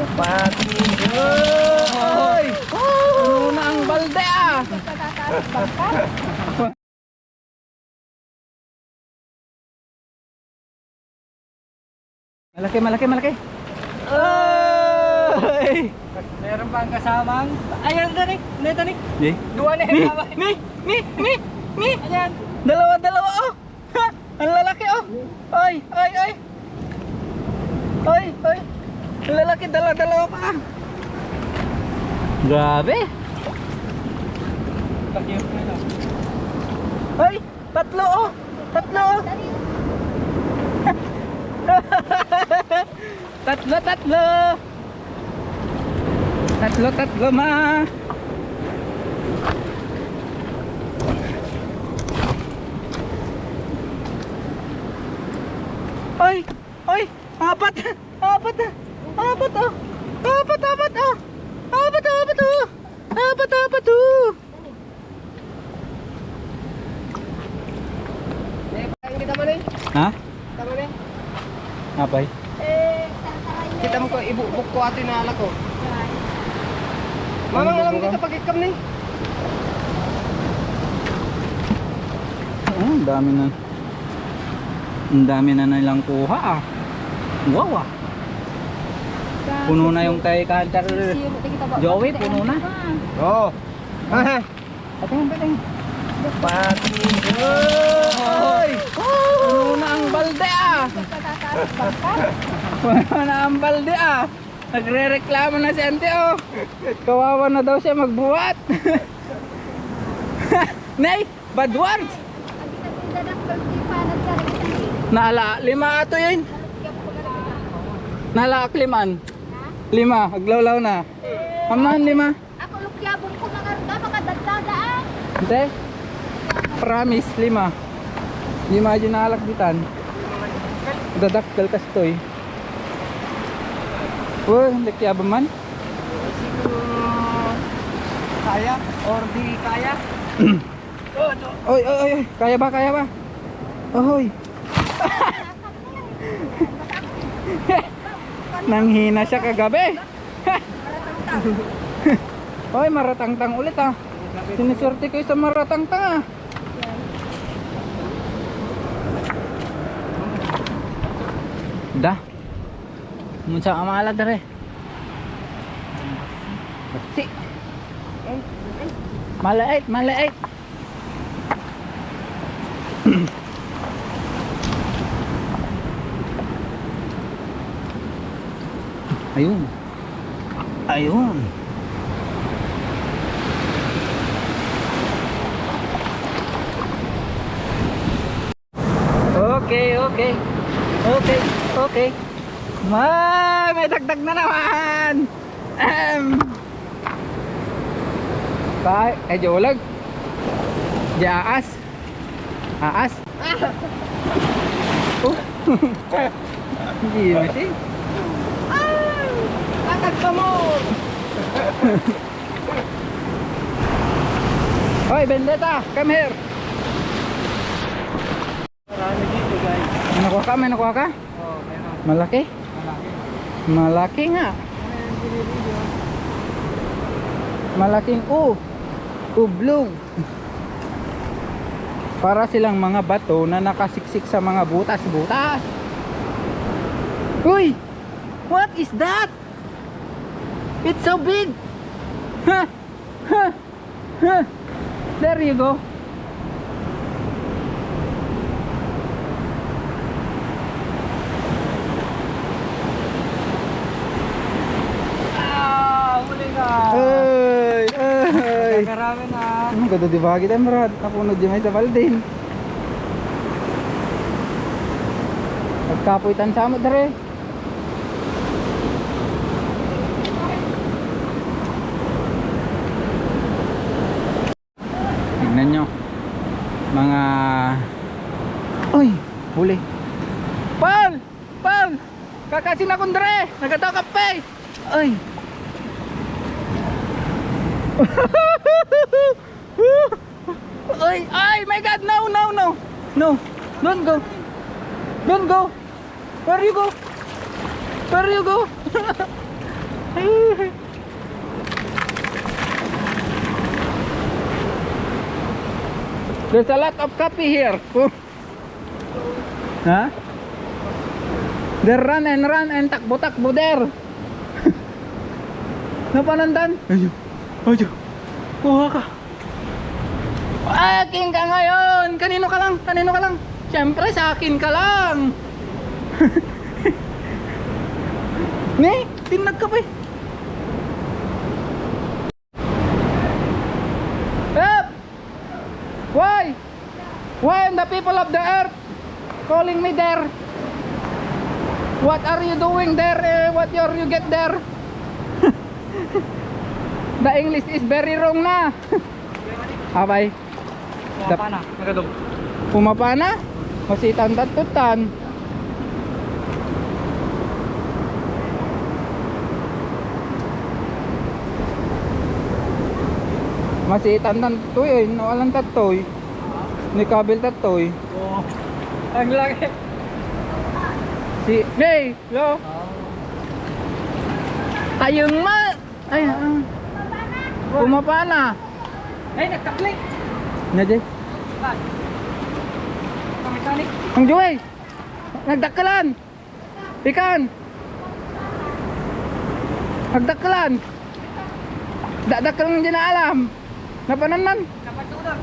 Pati. Oy! Puno na ang balde ah! Malaki, malaki, malaki. Oy! Meron bang kasamang? Ayan, Tani. Ni, Tani. Ni? Dua ni. Ni! Ayan. Dalawa, dalawa oh! Ha! Ang lalaki oh! Oy! Oy! Oy! Oy! Oy! Ang lalaki, dalawa pa ah! Grabe! Oy! Tatlo oh! Tatlo oh! Tatlo! Tatlo ma! Oy! Oy! Apat oh! Apat oh! Apat oh! Apat oh! Kita mo ni. Ha? Kita mo ni. Apay? Kita mo ko ibubuk ko ato na ala ko. Mamang alam dito pag-ikam ni. Oh, ang dami na. Ang dami na nilang kuha ah. Wow ah. Puno na yung kay Kantar Joey, puno na. Oo. Patingin, patingin. Pati. Oy! Puno na ang balde ah. Puno na ang balde ah. Nagre-reklamo na si Ante oh. Kawawa na daw siya magbuhat. Nay, bad words. Nala, 5 ato yun. Nala, 5. 5, aglawlaw na. Aman, 5. Ako lukyabong ko mga dagdagaan. Hindi. Promise, 5. 5 dyan nalakbitan. Dadakgal kastoy. Oh, lakyaba man. Kaya or di kaya? Oy, oy, oy, kaya ba, kaya ba? Oy. Nanghina siya kagabi. Oy, maratangtang ulit ah. Siniswerte ko sa maratangtang ah. Dah. Munsa amala dere. Si. Malait, malait. Ayun. Ayun. Okay, okay. Okay, okay. May dagdag na naman. Jolag. Jaas. Aas. Oh. Hindi masih. Agad ka mo. Hoy, Bendeta, come here. Marami dito, guys. May nakuha ka? May nakuha ka? Oh, meron. Malaki? Malaki. Malaki nga. Malaking ublong. Para silang mga bato na nakasiksik sa mga butas-butas. Uy! What is that? It's so big. Huh? Huh? Huh? There you go. Huli ka. Ay, ay. Karami na. Ang ganda di ba kita marad? Napunod di may sa baldin. Nagkapoy tansa mo dere. Tignan nyo. Mga... Uy! Huli. Paul! Paul! Kakasin akong dere! Nagataw kape! Ay! Ay! Ay! My God! No! No! No! No! Don't go! Don't go! Where you go? Where you go? There's a lot of coffee here. Ha? They run and takbo-takbo there. Napanandan? Ayun. Kuha ka. Akin ka ngayon. Kanino ka lang? Siyempre sa akin ka lang. Ne, tinag ka pa eh. Up! Why? Why am the people of the earth calling me there? What are you doing there? What are you get there? The English is very wrong na. Abay. Pumapana. Nagadog. Pumapana? Masitan tatutan. Masitan tatutoy. Nawalan tatoy. Ni kabel tatoy. Oo. Ang laki. Hey! Yo! Ayun ma! Ay, pumapana. Ay, nagkaklik. Na Jay? Saan? Kamekanik. Ang Joy! Nagdakalan! Ikan! Nagdakalan! Dakalan hindi na alam! Napananan! Napatulog.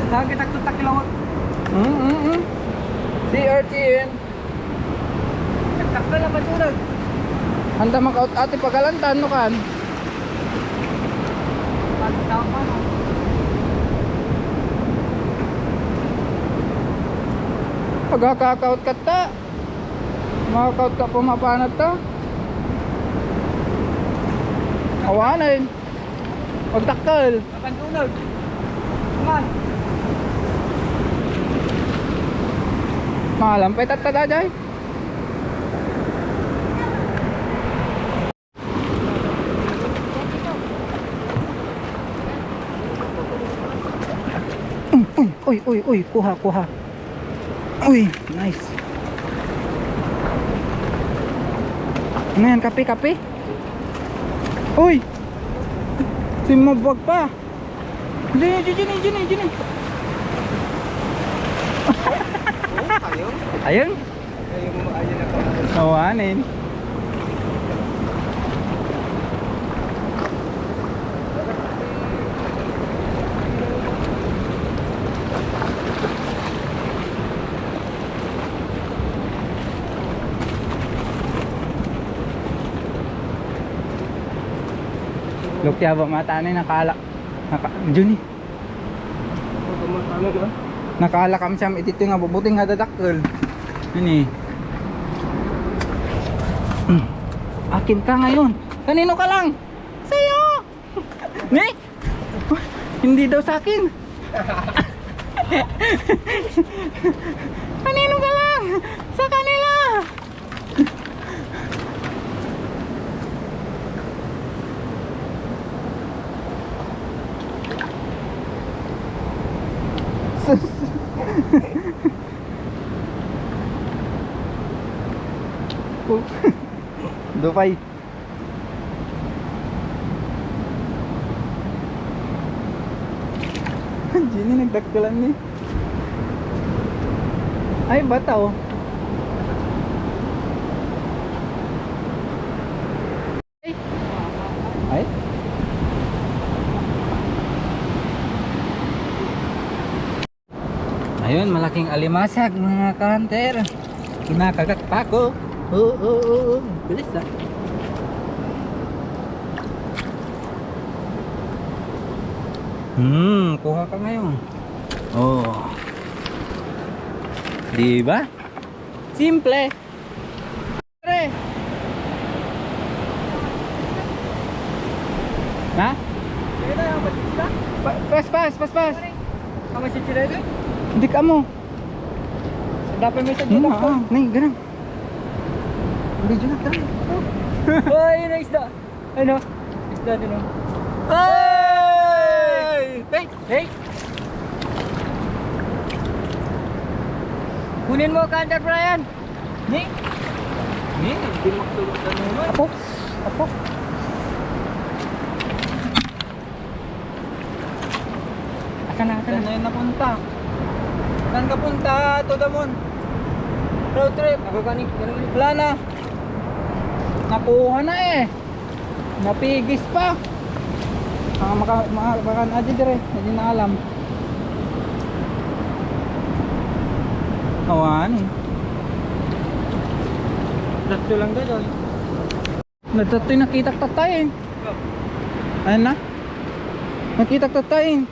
Lagi nagtutak kilawag. Si Urchin! Nagtakal na patulog. Handa makaut ati pagalantan no kan? Pagtawag pa no. Pagkakaut ka ta! Makakaut ka pumapanat ta! Awanin! Pagdakal! Napatulog. Kuman. Malampay tatada Jay! Uy, kuha. Uy, nice. Ano yan, kape? Uy! Simabwag pa. Dini. Ayun. Ayun ako. Awanin. Lukya ba mata ni Juni. Nakala kam siyam itito nga bubuting nga dadakkel. Ini. Akin ka ngayon. Kanino ka lang? Sa'yo. Ni? Hindi daw sa akin. Kanino ka lang? Sa kanila. Dupay. Jenny nagdagdalan ni. Ay bata oh. Ay. Ayun, malaking alimasag mga kanter. Kinakagat pa ko. Oo. Bilis ah. Kuha ka ngayon. Oh. Di ba? Simple. Pre. Ha? Pas. Kamu si Cire itu? Hindi ka mo. Dapat may sadya ako. Nih, ganun. Hindi dyan na tayo. Oh, yun ang isda. Ano? Isda din oh. Hey! Kunin mo ka, Brian. Ni? Hindi magtulog na naman. Saan na yun napunta? Saan ka punta? To the moon. Road trip. Ako kanik. Wala na. Nakuha na eh. Napigis pa. Baka aja dire. Hindi na alam. Awan eh. Datyo lang doon. Natatoy nakita tatayin. Ayun na. Nakita tatayin.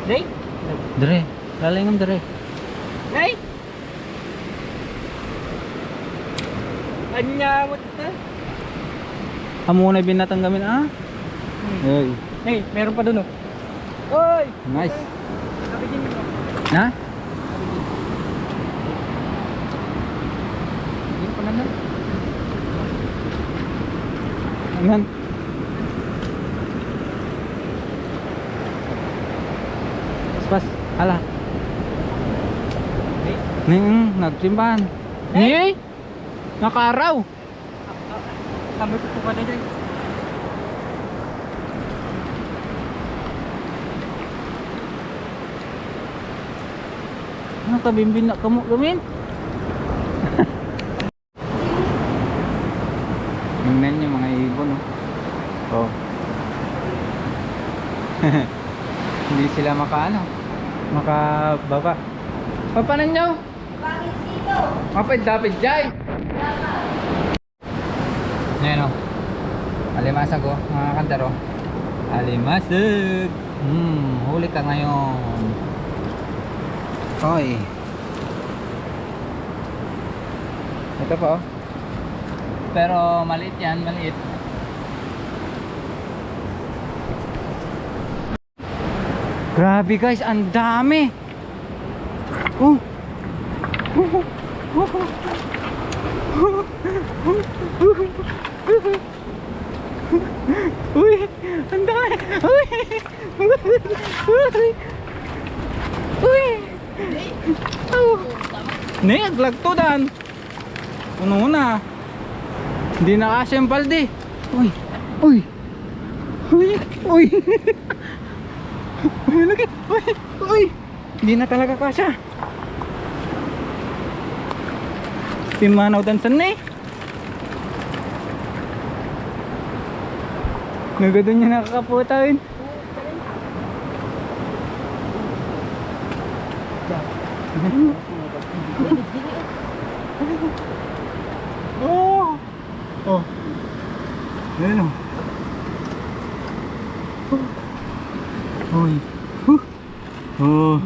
Day? Dire. Lalingam dire. Day? Anya mo ito? Amo na binatang gamin ah. Hey. Hey, meron pa doon oh. Oy! Nice. Nabigyan mo. Na? Yun pa naman. Ayan. Pas, ala. Day? Nagsimbahan. Ni? Nakaraw. Kami ko po ka na dyan. Ano ka bimbin na kamu gamin? Tingnan nyo mga ibon oh. Oh. Hindi sila makababa. Papanan nyo? Bakit dito? Mapid-dapid jay. Ayan o. Alimasag o mga kantar o. Alimasag. Huli ka ngayon. Oy. Ito pa oh. Pero maliit yan, maliit. Grabe guys, ang dami. Oh. Uy, ang dami. Uy. Uy. Oh. Naglagtudan. Puno na. Hindi na kasi yung balde. Uy. Uy. Uy. Uy. Uy, lagi. Uy. Uy. Hindi na talaga kasya. Pimanaw dan sana eh. Nagado niya nakakaputawin. Oh. Oh. Ayan o. Uy. Oh.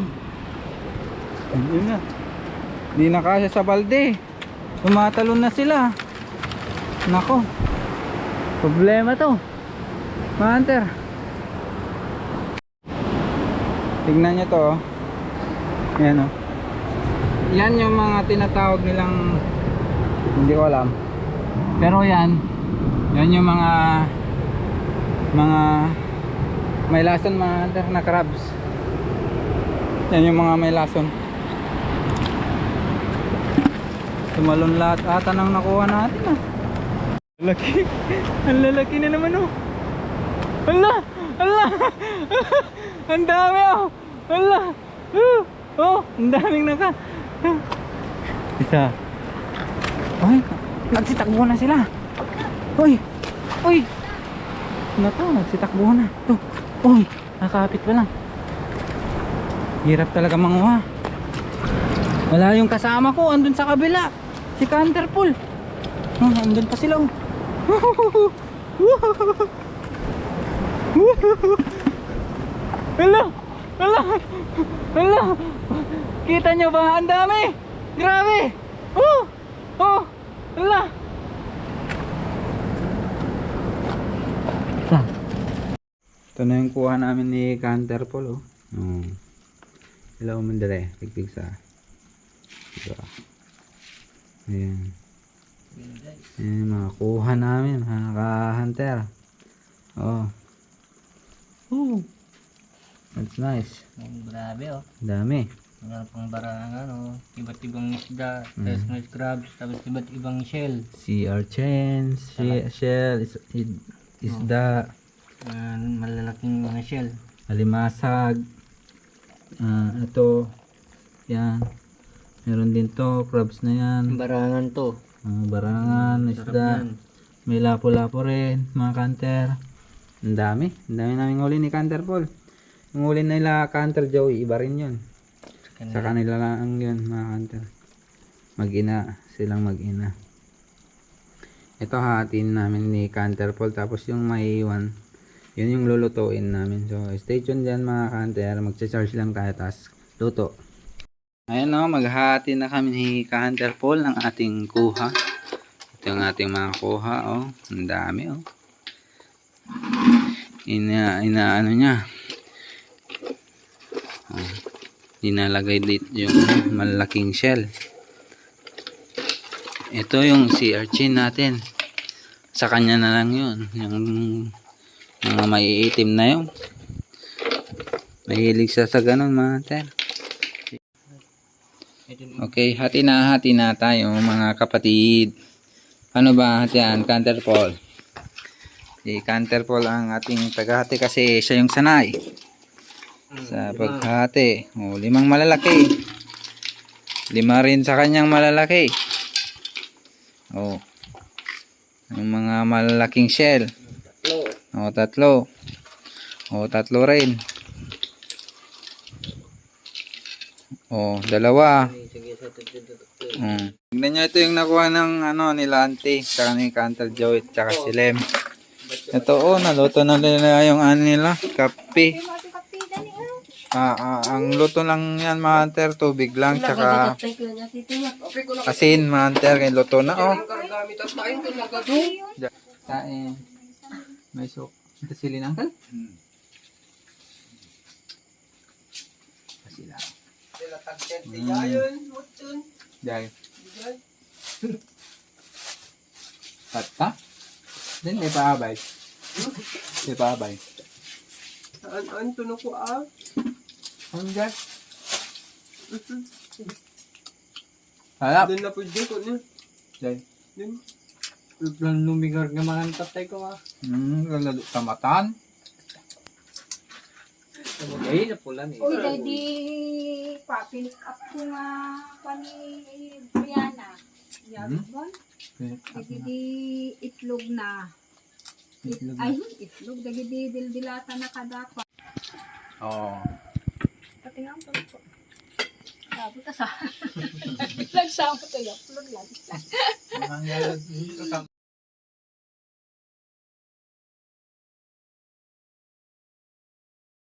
Ayun na. Di na kasya sa balde. Tumatalon na sila. Nako. Problema to. Hunter. Tignan nyo to oh. Ayan oh. Yan yung mga tinatawag nilang, hindi ko alam, pero yan yung mga may lason mga hunter na crabs. Yan yung mga may lason. Tumalon lahat ata nang nakuha natin ah. Laki. Ang lalaki na naman oh. Hala! Hala! Ang dami oh! Hala! Oh! Ang daming naka. Isa. Uy! Nagsitakbo na sila. Uy! Uy! Ano to? Nagsitakbo na. Ito. Uy! Nakakapit pa lang. Hirap talaga manguha. Wala yung kasama ko. Andun sa kabila. Si Canterpool. Andun pa sila oh. Hala! Hala! Hala! Kita nyo ba? Ang dami! Grabe! Oh! Oh! Hala! Ito na yung kuha namin ni Canterpool oh. Ilaw mo dire. Pigpig sa. Diba? Ayan. Ayan mga kuha namin mga ka-hunter. Oh. Ooh. That's nice. Grabe oh. Dami. Meron pang iba't ibang isda, tapos may crabs, tapos iba't ibang shell. Sea urchins, shell, isda, Malalaking mga shell. alimasag. Ito, yan. Meron din to, crabs na yan. Barangan to. Barangan, isda. yan. May lapo-lapo rin, mga kanter. Ang dami namin huli ni Kanter Paul. Yung huli nila Kanter Joey, iba rin yun. Sa kanila lang yun, mga kanter. Mag-ina, silang mag-ina. Ito hatiin namin ni Kanter Paul, tapos yung maiiwan, yun yung lulutuin namin. So stay tuned dyan mga kanter, magcha-charge lang tayo, tapos luto. Ayan o, maghahati na kami ni Kanter Paul ng ating kuha. Ito yung ating mga kuha, oh. Ang dami, oh. Ano niya. Oh. Inalagay dito yung malaking shell. Ito yung sea urchin natin. Sa kanya na lang yun. Yung mga maiitim na yun. Mahilig siya sa ganun, mga ter. Okay, hati na tayo mga kapatid. Ano ba hatian? Kanter Paul. Si Kanter Paul ang ating taghati kasi siya yung sanay sa paghati. Oh, 5 malalaki. 5 rin sa kanyang malalaki. Oh. Yung mga malalaking shell. Oh, 3. Oh, 3 rin. Oh, 2. Tignan nyo, ito yung nakuha ng nila auntie, saka ni Kanter Joey, saka si Lem. Ito naluto na nila yung nila, kape. Ang luto lang yan mga hunter, tubig lang, saka asin mga hunter, kaya luto na Kain. May sok. Ito sili na uncle? Pasila. Jai. Tata? Din may paabay. May paabay. Saan tuno ko Ano dyan? Halap. Doon na po dyan ko niya. Jai. Doon. Lang lumigar nga mga tatay ko Lalo tamatan. Ay, napulan eh. Uy, daddy, papilik up ko nga pa ni Brianna. Yabi ba? Dagidi itlog na. Itlog. Dagidi dildilata na kadapa. Oo. Pati nga ang po. Sabi ka sa... Nagsama to yung itlog lang.